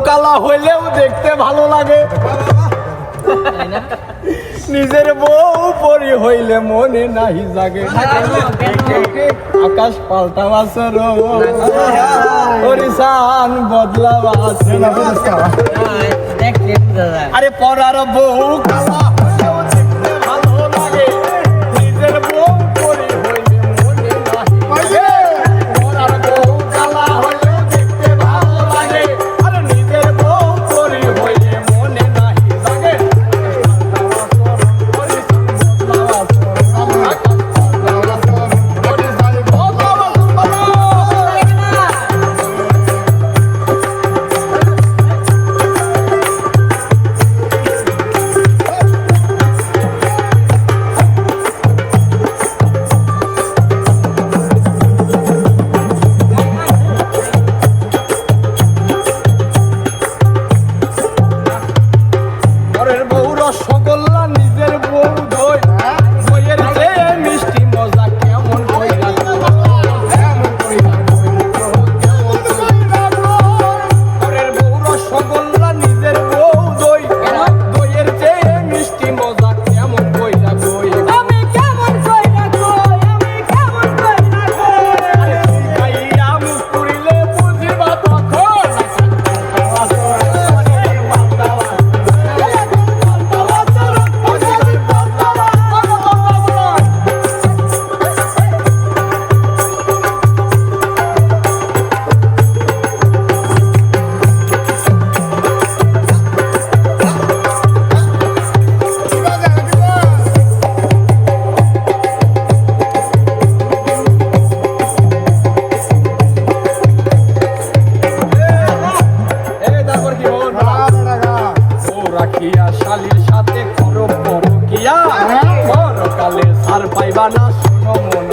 কালা হইলেও দেখতে ভালো লাগে, নিজের বউ পরি হইলে মনে নাহি জাগে। আকাশ পাল্টা বাসর হরিসান বদলা বাসে। আরে পরার বউ কালা হইলেও দেখতে ভালো লাগে, নিজের বউ পরি হইলে মনে নাহি জাগে। পরার বউ কালা হইলেও দেখতে ভালো লাগে, আর নিজের বউ পরি হইলে মনে নাহি জাগে। রসগোল্লা নিজের বউ দই, দইয়ের চেয়ে মিষ্টি মজা কেমন কইরা পরের বউ রসগোল্লা নিজের বউ দই, দইয়ের চেয়ে মিষ্টি মজা কেমন কইরা কই। আমি কেমন কইরা কই, আমি কেমন কইরা কই। গাইয়া মুখ পুরিলে বুঝিবা তখন। রাখিয়া শালির সাথে করো পরকিয়া, পরকালে সার পাইবা না শোনো মন